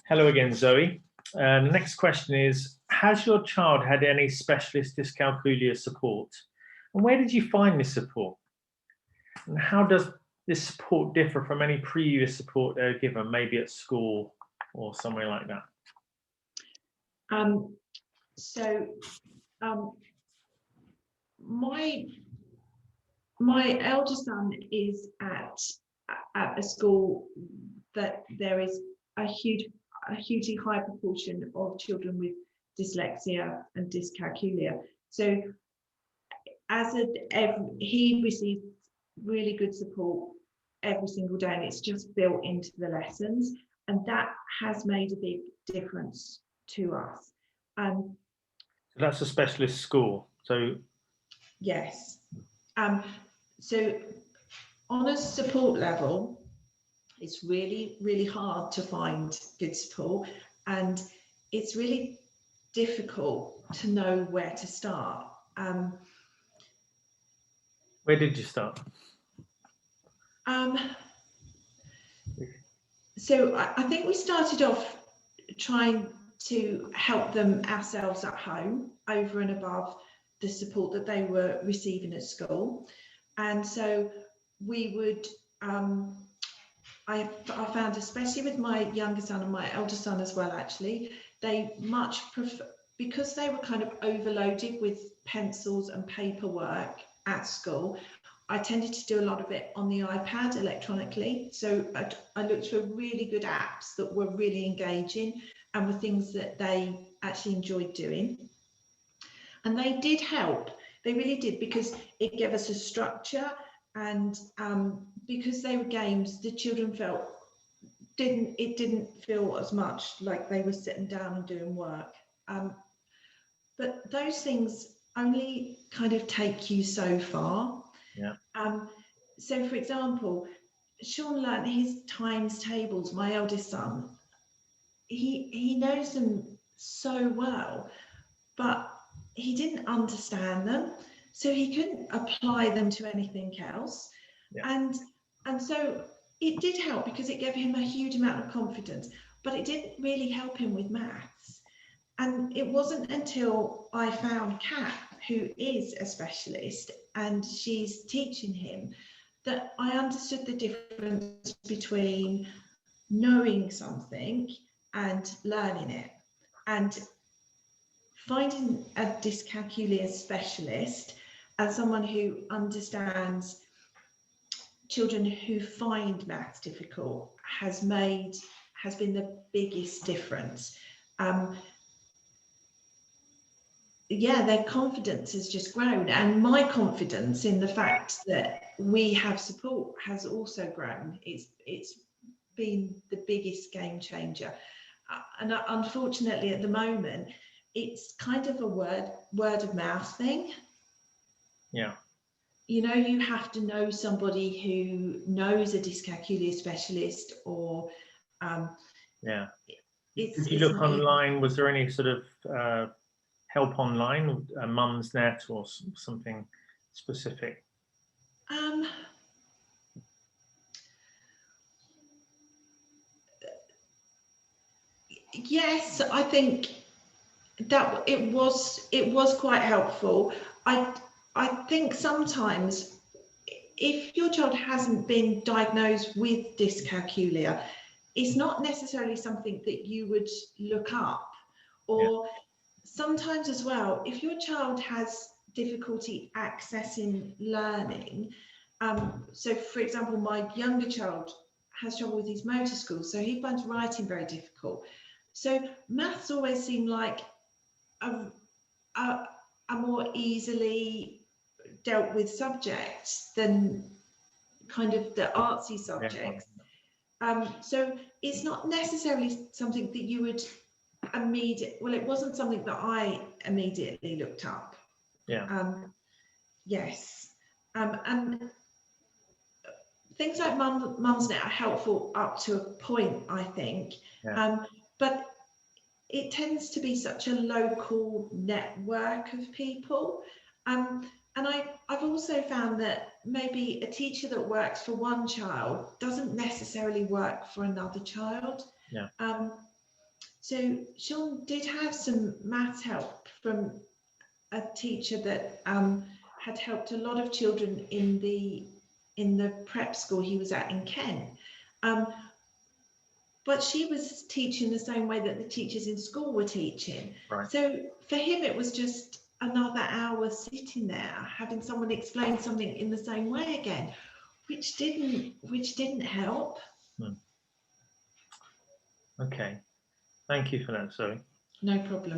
Hello again, Zoe. The next question is, has your child had any specialist dyscalculia support? And where did you find this support? And how does this support differ from any previous support given, maybe at school or somewhere like that? My eldest son is at a school that there is a hugely high proportion of children with dyslexia and dyscalculia. So he receives really good support every single day, and it's just built into the lessons, and that has made a big difference to us. So that's a specialist school. So yes. So on a support level, it's really, really hard to find good support, and it's really difficult to know where to start. Where did you start? So I think we started off trying to help them ourselves at home over and above the support that they were receiving at school. And so we would, I found, especially with my younger son and my elder son as well, actually, they much prefer, because they were kind of overloaded with pencils and paperwork at school, I tended to do a lot of it on the iPad electronically. So I looked for really good apps that were really engaging and were things that they actually enjoyed doing. And they did help. They really did, because it gave us a structure, and because they were games, the children didn't feel as much like they were sitting down and doing work. But those things only kind of take you so far. Yeah. So, for example, Sean learned his times tables, my eldest son. He knows them so well, but he didn't understand them, so he couldn't apply them to anything else. Yeah. And so it did help, because it gave him a huge amount of confidence, but it didn't really help him with maths. And it wasn't until I found Kat, who is a specialist, and she's teaching him, that I understood the difference between knowing something and learning it. And finding a dyscalculia specialist and someone who understands children who find maths difficult has been the biggest difference. Their confidence has just grown, and my confidence in the fact that we have support has also grown. It's been the biggest game changer, and unfortunately at the moment it's kind of a word of mouth thing. Yeah. You know, you have to know somebody who knows a dyscalculia specialist, or yeah. Did you look online? Was there any sort of help online, Mumsnet or something specific? Yes, I think that it was quite helpful. I think sometimes if your child hasn't been diagnosed with dyscalculia, it's not necessarily something that you would look up. Or sometimes as well, if your child has difficulty accessing learning, so for example, my younger child has trouble with his motor skills, so he finds writing very difficult. So maths always seemed like a more easily dealt with subject than kind of the artsy subjects. So it's not necessarily something that you would it wasn't something that I immediately looked up. Yes. And things like Mumsnet are helpful up to a point, I think. But it tends to be such a local network of people. And I've also found that maybe a teacher that works for one child doesn't necessarily work for another child. So Sean did have some maths help from a teacher that had helped a lot of children in the prep school he was at in Kent. But she was teaching the same way that the teachers in school were teaching. Right. So for him, it was just another hour sitting there, having someone explain something in the same way again, which didn't help. Okay. Thank you for that, Zoe. No problem.